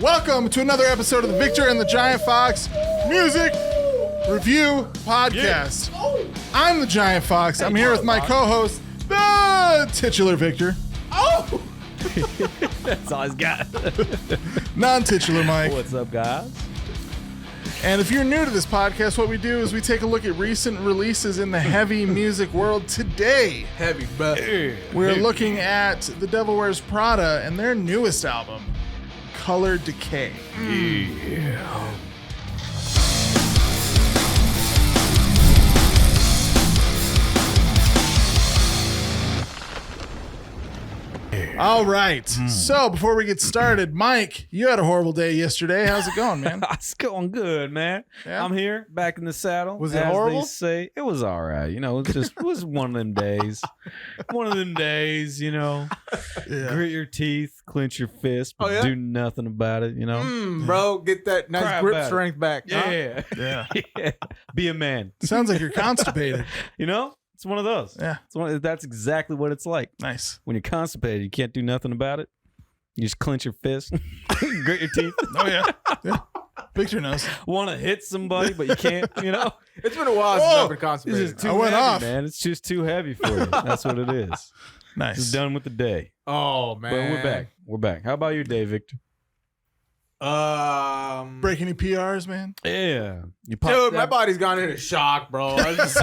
Welcome to another episode of the Victor and the Giant Fox Music Review Podcast. I'm the Giant Fox. I'm here with my co-host, the titular Victor. Oh! That's all he's got. Non-titular Mike. What's up, guys? And if you're new to this podcast, what we do is we take a look at recent releases in the heavy music world. Today, Heavy, but we're looking at The Devil Wears Prada and their newest album, Color Decay. Yeah. All right. So before we get started, Mike, you had a horrible day yesterday. How's it going, man? It's going good, man. Yeah? I'm here, back in the saddle. Was it as horrible? They say. It was all right. You know, it was one of them days. One of them days, you know. Yeah. Grit your teeth, clench your fist, but Oh, yeah? do nothing about it, you know. bro, get that nice Crap grip back. strength back. Huh? Yeah. Yeah. Yeah. Be a man. Sounds like you're constipated. You know? It's one of those. Yeah. That's exactly what it's like. Nice. When you're constipated, you can't do nothing about it. You just clench your fist, grit your teeth. Oh, yeah. Yeah. Victor knows. Want to hit somebody, but you can't, you know? It's been a while since Whoa. I've been It's constipated. just too I went heavy, off. man. It's just too heavy for you. That's what it is. Just Nice. done with the day. Oh man, But we're back. We're back. How about your day, Victor? Break any PRs, man? Yeah. You popped Dude, my that- body's gone into shock, bro. I just,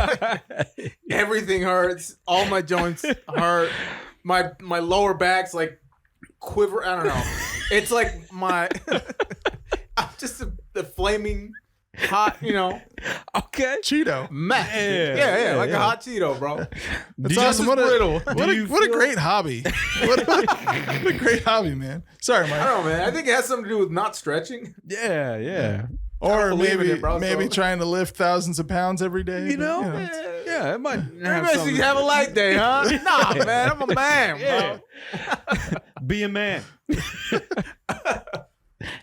everything hurts. All my joints hurt. My lower back's like quiver. I don't know. It's like my. I'm just the flaming hot, you know, Okay. Cheeto. mess. Yeah, Yeah, like yeah. a hot Cheeto, bro. That's you- awesome. What brittle. a, Do you what a feel- great hobby. What a great hobby, man. Sorry, I Mike. don't know, man. I think it has something to do with not stretching. Yeah, yeah. Or believe in maybe it, bro, maybe so- trying to lift thousands of pounds every day. You but, know? it's- Yeah, it might Maybe have I something. should have a light day, huh? Nah, man. I'm a man, Yeah. bro. Be a man.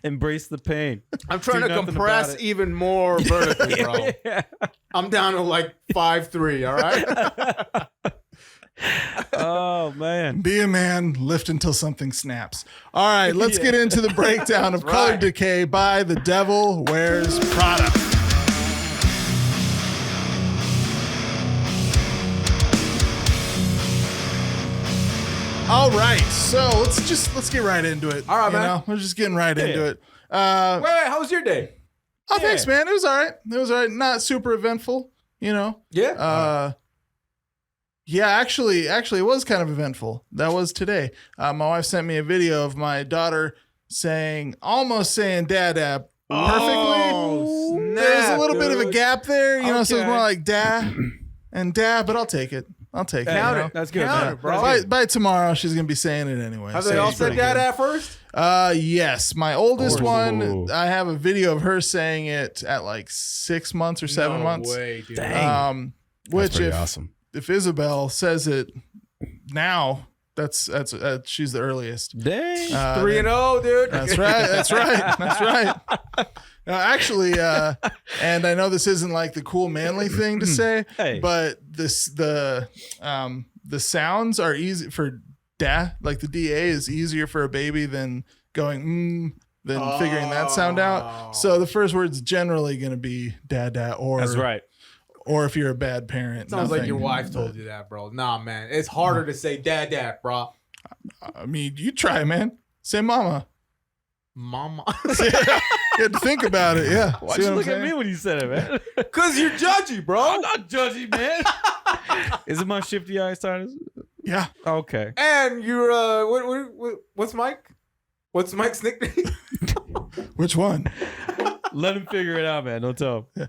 Embrace the pain. I'm trying Do to nothing compress about it. even more vertically, bro. Yeah. I'm down to like 5'3", all right? Oh, man. Be a man, lift until something snaps. All right, let's get into the breakdown of Color Right. Decay by The Devil Wears Prada. All right, so let's get right into it. All right, you man. know, we're just getting right into it. Wait, how was your day? Oh, thanks, man. It was all right. It was all right. Not super eventful, you know. Yeah. Yeah, actually, it was kind of eventful. That was today. My wife sent me a video of my daughter almost saying "dad" perfectly. Oh, There's a snap, little bit of a dude. gap there, you know, so it's Okay. more like "da" and "da," but I'll take it. I'll take it. Count you know? it. That's good, Count man. it, bro. By tomorrow, she's gonna be saying it anyway. Have so they all it's said pretty that good. at first? Yes, my oldest Oh. one. I have a video of her saying it at like 6 months or 7 months. Way, dude. Dang. Which if awesome. if Isabel says it now, that's she's the earliest. Dang. 3-0, dude. That's right. That's right. That's right. Actually, and I know this isn't like the cool manly thing to say, Hey. but the sounds are easy for da. Like the DA is easier for a baby than going than figuring that sound out. So the first word's generally going to be da, or That's right. Or if you're a bad parent, Sounds like nothing. your wife told you that, bro. Nah, man. It's harder to say dad, bro. I mean, you try, man. Say mama. Mama. You had to think about it. Yeah. Why'd See you what look I'm at me saying? when you said it, man? Because you're judgy, bro. I'm not judgy, man. Is it my shifty eyes started? Yeah. Okay. And you're, what's Mike? What's Mike's nickname? Which one? Let him figure it out, man. Don't tell him.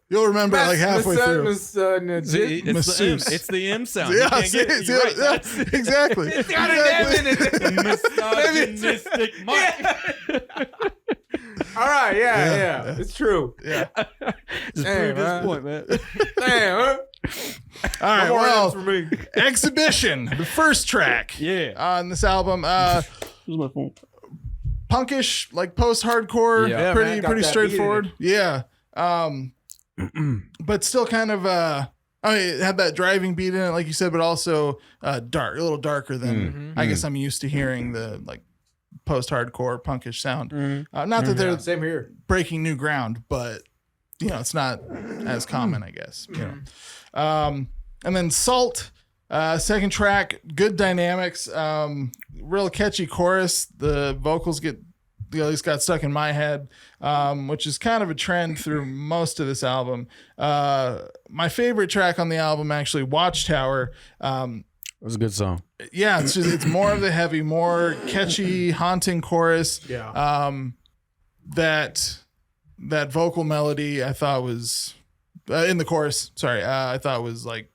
You'll remember it like halfway through. See, Masseuse. it's the M sound. You Yeah, can't see, get it. see, You're right. yeah, That's it. exactly. It's got an M in it. Misogynistic Mike. All right, Yeah. yeah. It's true. Yeah. Just Hey, prove his man. point, man. Damn, huh? All right. No more Well, M's for me. Exhibition, the first track Yeah. on this album. Where's my phone? Punkish, like post-hardcore, Yeah. Yeah, pretty man, got pretty that straightforward. Yeah. But still kind of I mean, it had that driving beat in it, like you said, but also dark, a little darker than I guess I'm used to hearing the like post-hardcore punkish sound. Not that they're Same here. breaking new ground, but it's not as common, I guess. And then Salt, second track, good dynamics, real catchy chorus. The vocals at least got stuck in my head, which is kind of a trend through most of this album. My favorite track on the album, actually, Watchtower. It was a good song. Yeah, it's more of the heavy, more catchy, haunting chorus. Yeah. That vocal melody I thought was in the chorus. Sorry, I thought was like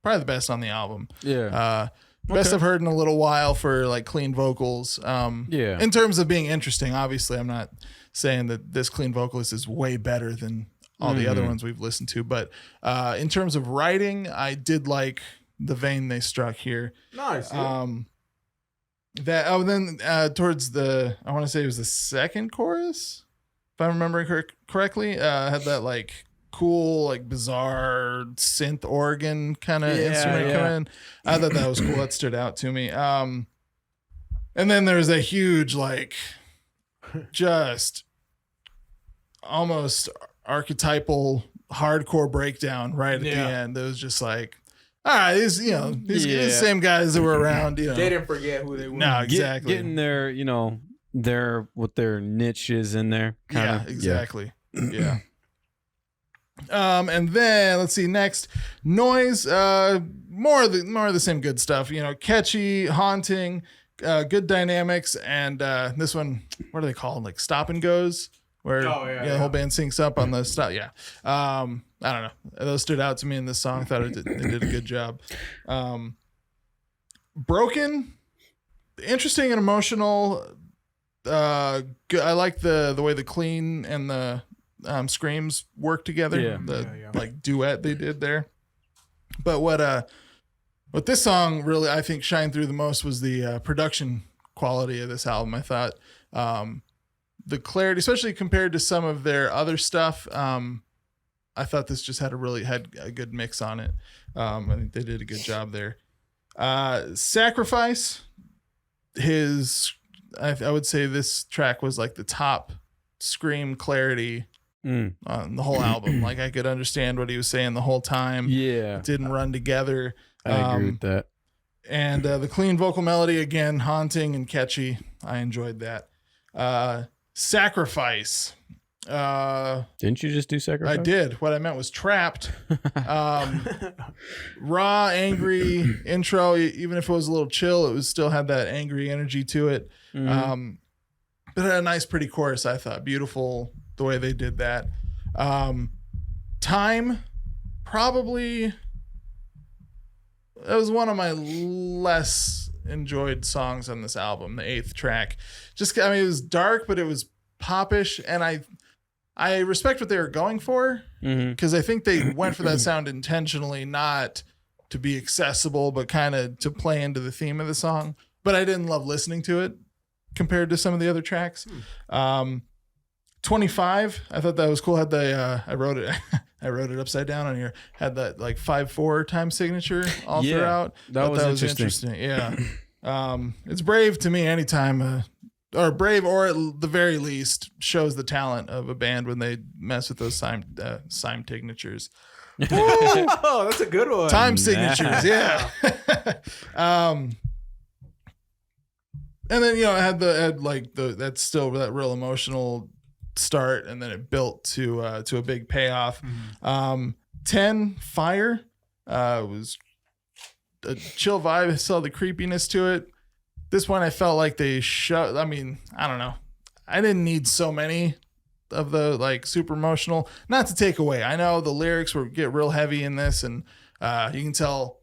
probably the best on the album. Yeah. Best I've heard in a little while for like clean vocals. In terms of being interesting, obviously, I'm not saying that this clean vocalist is way better than all the other ones we've listened to, but in terms of writing, I did like the vein they struck here. Nice. Yeah. Then towards I want to say it was the second chorus, if I'm remembering correctly, had that like cool, like bizarre synth organ kind of instrument come in. I thought that was cool. That stood out to me. And then there's a huge, like, just almost archetypal hardcore breakdown right at the end. It was just like, all right, these the same guys that were around. They didn't forget who they were. No, exactly. Getting their, what their niche is in there. Kinda. Yeah, exactly. Yeah. And then let's see next, Noise. More of the same good stuff. Catchy, haunting, good dynamics, and this one, what are they called? Like stop and goes, where the whole band syncs up on the stop. Yeah. I don't know. Those stood out to me in this song. I thought they did a good job. Broken, interesting and emotional. Good. I like the way the clean and the screams work together. Like duet they did there. But what this song really I think shined through the most was the production quality of this album. I thought the clarity, especially compared to some of their other stuff, I thought this just had a good mix on it. I think they did a good job there. Sacrifice, I would say this track was like the top scream clarity on the whole album. Like I could understand what he was saying the whole time. Yeah. It didn't run together. I agree with that. And the clean vocal melody, again, haunting and catchy. I enjoyed that. Sacrifice. Didn't you just do Sacrifice? I did. What I meant was Trapped. Raw, angry intro. Even if it was a little chill, it was still had that angry energy to it. But it had a nice, pretty chorus, I thought. Beautiful the way they did that. Time, probably. That was one of my less enjoyed songs on this album, the 8th track. It was dark, but it was popish, and I respect what they were going for, because I think they went for that sound intentionally, not to be accessible, but kind of to play into the theme of the song. But I didn't love listening to it compared to some of the other tracks. 25, I thought that was cool. Had the I wrote it upside down on here. Had that like 5/4 time signature all throughout. That was interesting. Yeah. It's brave to me anytime or brave, or at the very least shows the talent of a band when they mess with those time signatures. Oh, that's a good one. Time signatures, yeah. And then that's still that real emotional start, and then it built to a big payoff. 10, Fire, was a chill vibe. I saw the creepiness to it. This one I felt like they showed. I mean, I don't know. I didn't need so many of the like super emotional. Not to take away. I know the lyrics get real heavy in this, and you can tell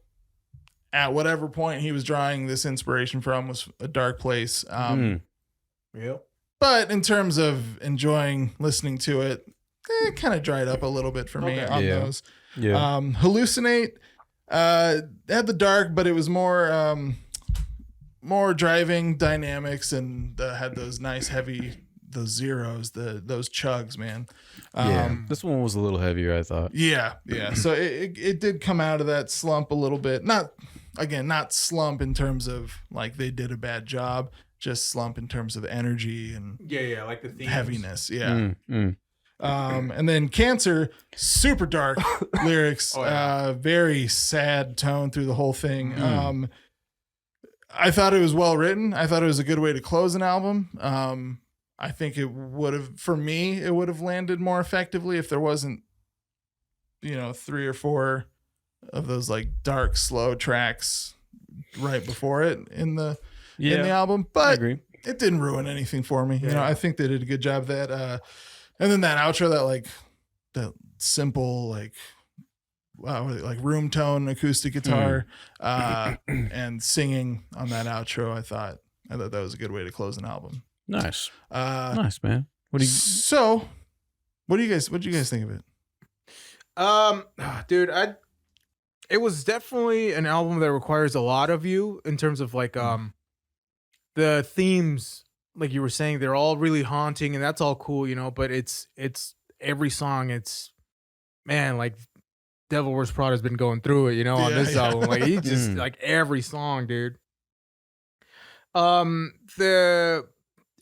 at whatever point he was drawing this inspiration from was a dark place. Yep. But in terms of enjoying listening to it, it kind of dried up a little bit for me on those. Yeah. Hallucinate had the dark, but it was more driving dynamics, and had those nice heavy, those zeros, those chugs, man. This one was a little heavier, I thought. Yeah. So it did come out of that slump a little bit. Not slump in terms of like they did a bad job. just slump in terms of energy and Yeah, like the themes. heaviness. Yeah. Mm. And then Cancer, super dark lyrics, Oh, yeah. very sad tone through the whole thing. I thought it was well written. I thought it was a good way to close an album. I think it would have, for me, it would have landed more effectively if there wasn't, 3 or 4 of those like dark, slow tracks right before it in the album. I But agree. it didn't ruin anything for me. Yeah. I think they did a good job of that. And then that outro, that simple, like room tone acoustic guitar, and singing on that outro. I thought that was a good way to close an album. Nice, nice, man. What do you guys think of it? Dude, it was definitely an album that requires a lot of you in terms of like the themes, like you were saying, they're all really haunting and that's all cool, but it's every song, it's, man, like Devil Wears Prada has been going through it, on this album. Like he just like every song, dude.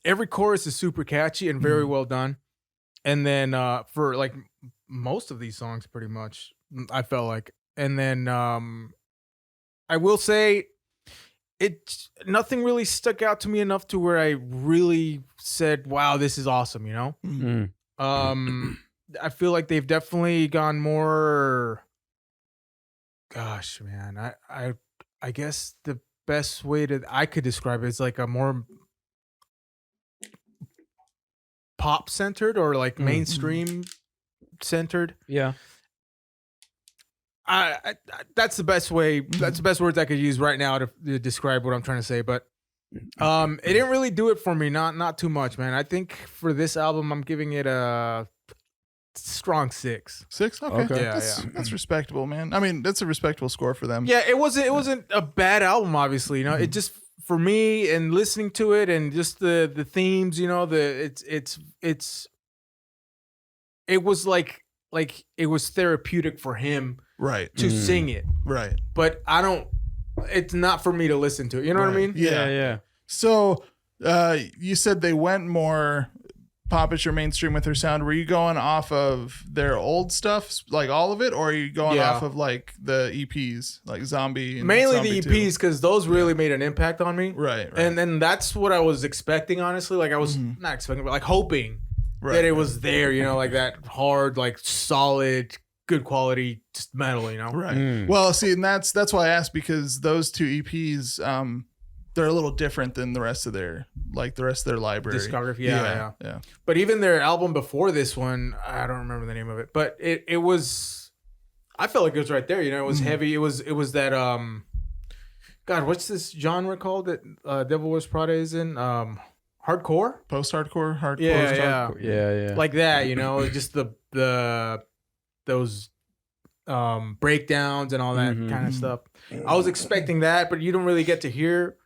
Every chorus is super catchy and very well done. And then for like most of these songs, pretty much, I felt like. And then I will say, nothing really stuck out to me enough to where I really said, "Wow, this is awesome." I feel like they've definitely gone more. Gosh, man, I guess the best way I could describe it is like a more pop centered or like mainstream centered. Yeah. I that's the best way. That's the best words I could use right now to describe what I'm trying to say. But it didn't really do it for me. Not too much, man. I think for this album, I'm giving it a strong 6. 6? Okay. Yeah, that's respectable, man. I mean, that's a respectable score for them. Yeah, it wasn't a bad album, obviously. It just, for me, and listening to it and just the themes, it was like it was therapeutic for him. Right. To sing it. Right. But it's not for me to listen to it. You know what I mean? Yeah. So you said they went more popish or mainstream with their sound. Were you going off of their old stuff, like all of it, or are you going off of like the EPs, like Zombie? And mainly Zombie the EPs, because those really made an impact on me. Right. And then that's what I was expecting, honestly. Like I was not expecting, but like hoping that it was there, like that hard, like solid, good quality, just metal, Right. Well, see, and that's why I asked, because those 2 EPs, they're a little different than the rest of their library. Discography, yeah. But even their album before this one, I don't remember the name of it, but it was, I felt like it was right there, it was heavy. It was that, God, what's this genre called that Devil Wears Prada is in? Hardcore? Post-hardcore? Yeah. Like that, just those breakdowns and all that kind of stuff. I was expecting that, but you don't really get to hear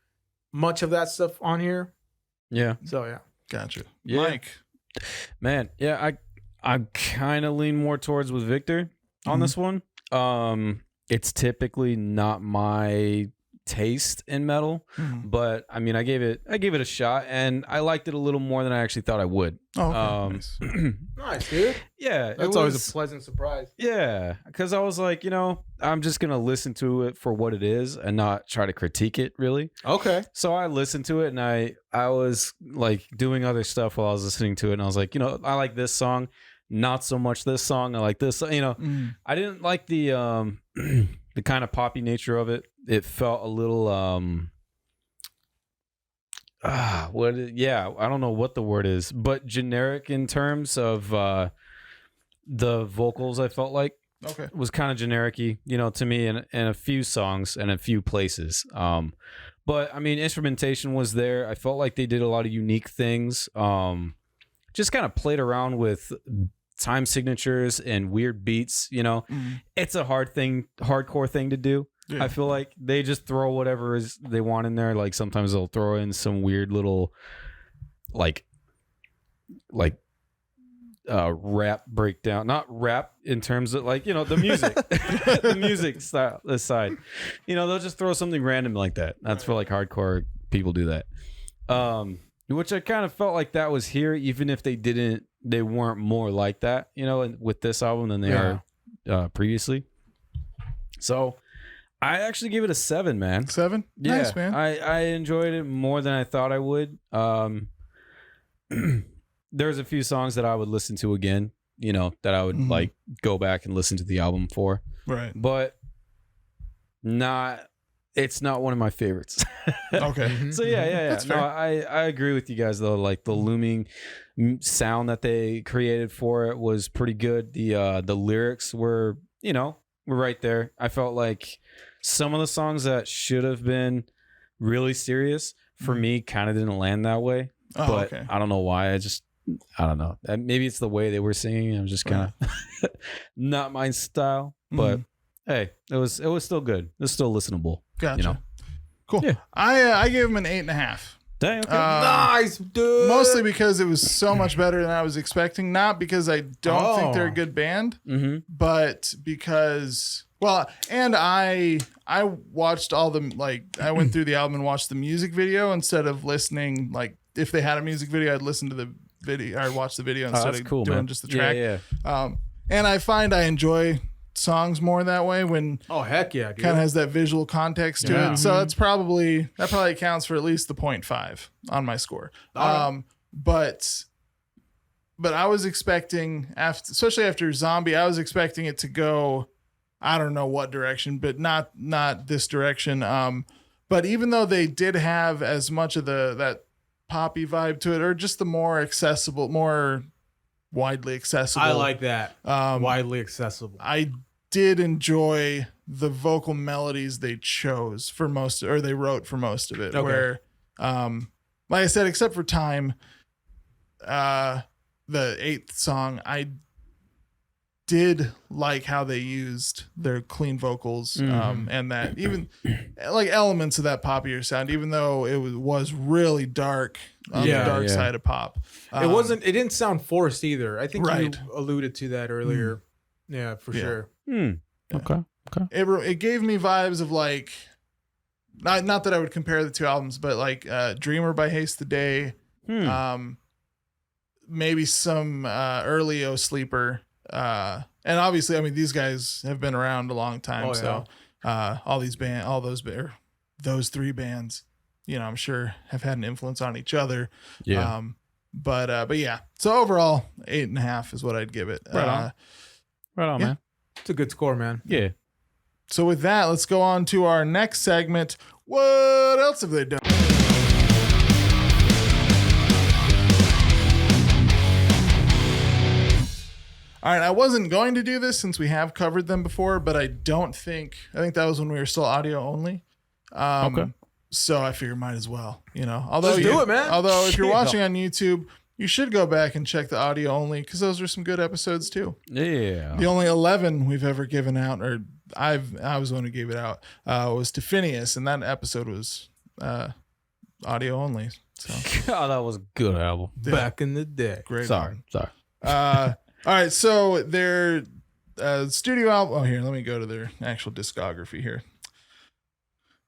much of that stuff on here. Yeah. So yeah. Gotcha. Yeah. Mike. Man, yeah, I kind of lean more towards with Victor on this one. It's typically not my taste in metal, but I mean, I gave it a shot, and I liked it a little more than I actually thought I would. Nice. Nice, dude. Yeah, That's always a pleasant surprise. Yeah, because I was like, I'm just gonna listen to it for what it is and not try to critique it, really. Okay. So I listened to it, and I was like doing other stuff while I was listening to it, and I was like, I like this song, not so much this song. I like this, I didn't like the the kind of poppy nature of it. It felt a little I don't know what the word is, but generic in terms of the vocals. I felt like was kind of generic-y, to me in a few songs and a few places. But I mean, instrumentation was there. I felt like they did a lot of unique things. Just kind of played around with time signatures and weird beats. It's a hardcore thing to do. Yeah. I feel like they just throw whatever they want in there. Like sometimes they'll throw in some weird little like rap breakdown, not rap in terms of like, the music, the music style aside, they'll just throw something random like that. That's for like hardcore people do that. Which I kind of felt like that was here, even if they weren't more like that, with this album than they are previously. So I actually give it a 7, man. 7? Yeah, nice, man. I enjoyed it more than I thought I would. There's a few songs that I would listen to again, that I would like go back and listen to the album for. Right. But it's not one of my favorites. Okay. So yeah. That's No, fair. I agree with you guys though. Like the looming sound that they created for it was pretty good. The lyrics were right there. I felt like some of the songs that should have been really serious for me kind of didn't land that way. Oh, But okay. I don't know why. I don't know. Maybe it's the way they were singing. I'm just kind of not my style. But hey, it was still good. It was still listenable. Gotcha. Cool. Yeah. I gave him an 8.5. Dang. Okay. Nice, dude. Mostly because it was so much better than I was expecting. Not because I don't think they're a good band, but because and I watched all the I went through the album and watched the music video instead of listening. Like if they had a music video, I'd listen to the video or watch the video instead of doing just the track. Yeah. And I find I enjoy songs more that way when heck yeah, dude. kind of has that visual context to Yeah. it. So that probably accounts for at least the 0.5 on my score. But I was expecting especially after Zombie, I was expecting it to go, I don't know what direction, but not this direction. But even though they did have as much of that poppy vibe to it, or just the more accessible, more widely accessible. I like that. Widely accessible. I did enjoy the vocal melodies they chose for most, or they wrote for most of it. Okay. Where, like I said, except for Time, the 8th song, I did like how they used their clean vocals, and that even like elements of that poppier sound, even though it was really dark on the dark side of pop. It didn't sound forced either. I think Right. you alluded to that earlier. Yeah, for sure. Okay. It gave me vibes of like, not that I would compare the two albums, but like Dreamer by Haste the Day, maybe some early O Sleeper, and obviously, I mean, these guys have been around a long time, those 3 bands, I'm sure have had an influence on each other. Yeah. But yeah. So overall, 8.5 is what I'd give it. Right on, man. It's a good score, man. Yeah. So with that, let's go on to our next segment. What else have they done? All right, I wasn't going to do this since we have covered them before, but I think that was when we were still audio only. Okay. So I figure might as well, Although Let's do it, man. Although if you're Shit. watching on YouTube, you should go back and check the audio only because those are some good episodes too. Yeah. The only 11 we've ever given out, or I was the one who gave it out, was to Phineas, and that episode was audio only. So God, that was a good album. Back in the day. great. Sorry. All right, so their studio album. Oh, here, let me go to their actual discography here.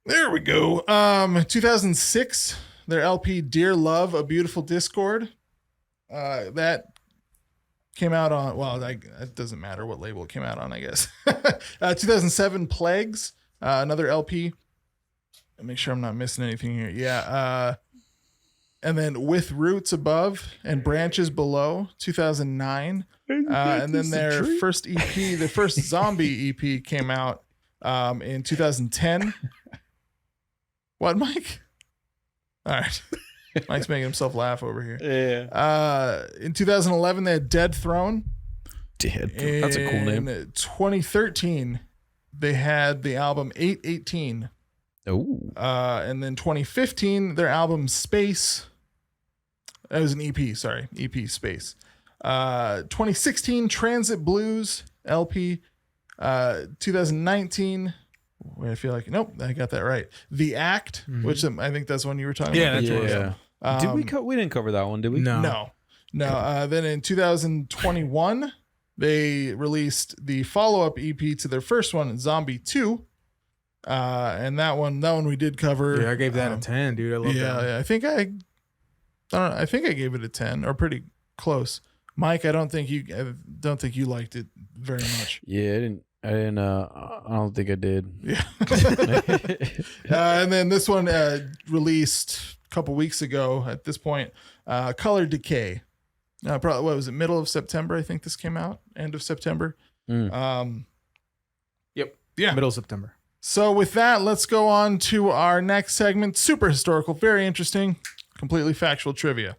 There we go. 2006, their LP "Dear Love: A Beautiful Discord." That came out on. It doesn't matter what label it came out on, I guess. 2007, "Plagues," another LP. Make sure I'm not missing anything here. Yeah. And then "With Roots Above and Branches Below," 2009. And then their first EP, the first Zombie EP, came out in 2010. What, Mike? All right. Mike's making himself laugh over here. Yeah. In 2011, they had "Dead Throne." That's a cool name. In 2013, they had the album 818. Oh. And then 2015, their album "Space." That was an EP, sorry. EP Space. 2016, "Transit Blues" LP. 2019, where I feel like, nope, I got that right. "The Act," which I think that's one you were talking about. that's what Yeah. We didn't cover that one, did we? No. No. Then in 2021, they released the follow-up EP to their first one, "Zombie 2." And that one we did cover. Yeah, I gave that a 10, dude. I love that. Yeah, I think I I think I gave it a 10 or pretty close. Mike, I don't think you liked it very much. Yeah, I don't think I did. Yeah. And then this one released a couple weeks ago at this point, Color Decay. Probably, what was it, middle of September? I think this came out, end of September. Yep. Yeah. Middle of September. So with that, let's go on to our next segment. Super historical, very interesting, completely factual trivia.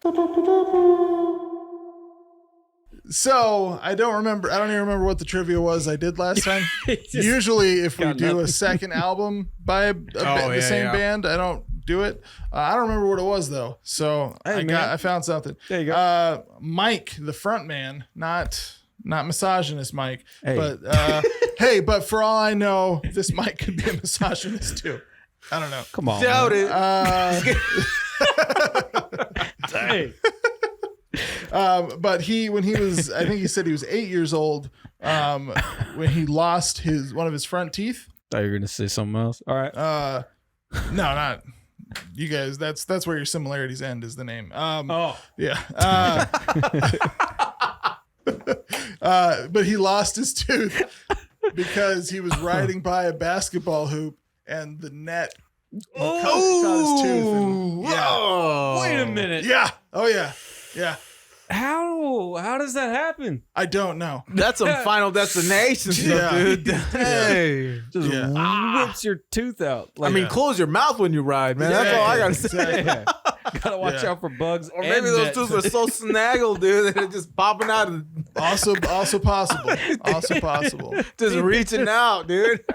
So I don't even remember what the trivia was I did last time. Usually if we do a second album by the same band, I don't do it. I don't remember what it was though. So I found something. There you go. Mike, the front man, not misogynist Mike, but hey, but for all I know, this Mike could be a misogynist too. I don't know. Come on. Doubt it. Dang. But when he was, I think he said he was 8 years old when he lost one of his front teeth. Thought you were gonna say something else. All right. No, not you guys. That's where your similarities end. Is the name? Yeah. But he lost his tooth because he was riding by a basketball hoop and the net caught his tooth. And, yeah. Wait a minute. Yeah. Oh yeah. Yeah. How does that happen? I don't know. That's some Final Destination stuff, dude. Hey. Just whips your tooth out. Like, close your mouth when you ride, man. That's all I gotta say. Yeah. Gotta watch out for bugs. Or maybe those tooth were so snaggled, dude, that they're just popping out. Also possible. Also possible. Just reaching out, dude.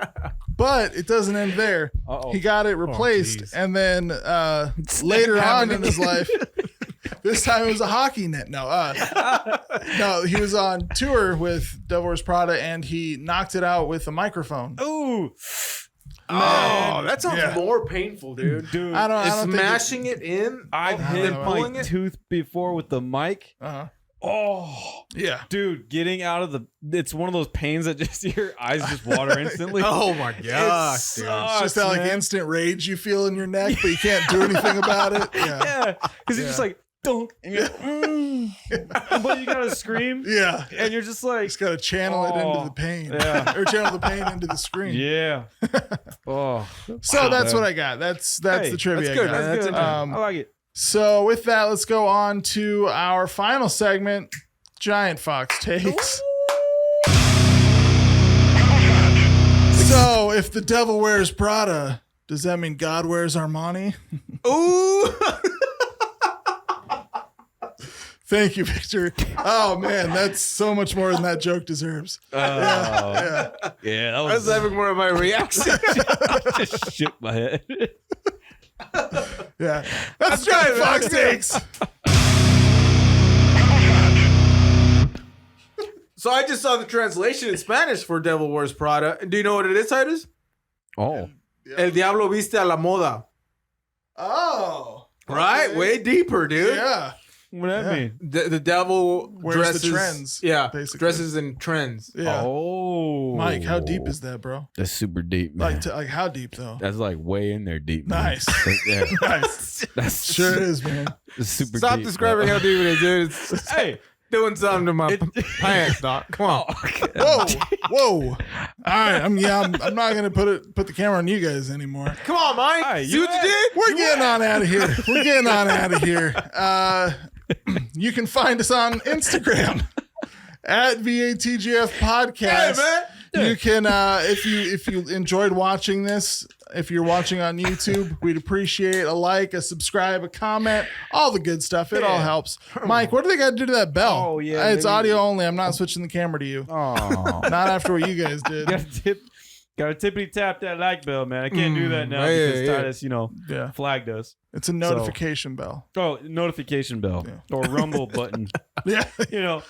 But it doesn't end there. He got it replaced, and then later on in his life, this time it was a hockey net. No, he was on tour with Devil Wears Prada, and he knocked it out with a microphone. Ooh. Oh, that sounds more painful, dude. I don't smashing it in. I've hit my tooth before with the mic. Oh yeah, dude, getting out of it's one of those pains that just your eyes just water instantly. Oh my gosh, dude. It's just that like instant rage you feel in your neck, but you can't do anything about it. Yeah, because you're just like dunk, and you're but you gotta scream. Yeah, and you're just like gotta channel it into the pain. Yeah, or channel the pain into the screen. Yeah. So that's what I got. That's the trivia. That's good. I got. That's good. I like it. So with that, let's go on to our final segment, Giant Fox Takes. So if the devil wears Prada, does that mean God wears Armani? Ooh. Thank you, Victor. Oh man, that's so much more than that joke deserves. Yeah, I was having more of my reaction. I just shook my head. Yeah, that's Giant Fox Takes. So I just saw the translation in Spanish for Devil Wears Prada. And do you know what it is, Titus? Oh. El Diablo Viste a la Moda. Oh. Right? Okay. Way deeper, dude. Yeah. What does that mean? The devil dresses the trends. Yeah, basically. dresses in trends. Yeah. Oh, Mike, how deep is that, bro? That's super deep, man. Like how deep though? That's like way in there deep. Man. Nice. Yeah. Nice. That's sure is, man. It's super Stop deep. describing how deep it is, dude. It's Hey, doing something to my pants, doc. Come on. Whoa. All right. I'm not gonna put the camera on you guys anymore. Come on, Mike. Hey, See what you did? We're getting on out of here. We're getting on out of here. You can find us on Instagram at VATGF Podcast. Hey, man. You can if you enjoyed watching this, if you're watching on YouTube, we'd appreciate a like, a subscribe, a comment, all the good stuff. It all helps. Mike, what do they got to do to that bell? Oh, yeah, It's audio only. I'm not switching the camera to you. oh, Not after what you guys did. gotta tippity tap that like bell, man. I can't do that now yeah, because yeah. Titus, flagged us. It's a notification bell. Oh, notification bell or rumble button. Yeah. Yeah.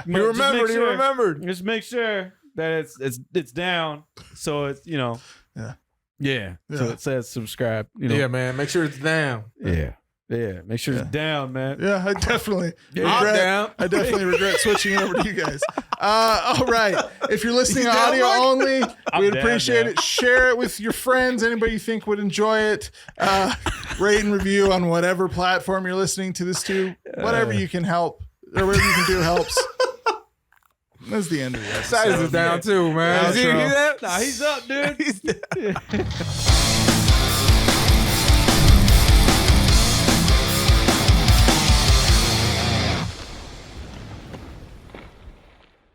He remembered. Just make sure that it's down, so it's Yeah. So it says subscribe. Yeah, man. Make sure it's down. Yeah. Yeah, make sure it's down, man. Yeah, I definitely I'm down. I definitely regret switching it over to you guys. All right. If you're listening on audio only, we'd appreciate it. Share it with your friends, anybody you think would enjoy it. Rate and review on whatever platform you're listening to this to. Whatever you can help, or whatever you can do helps. That's the end of the episode. Size is down too, man. Outro. Did you hear that? Nah, he's up, dude. He's down.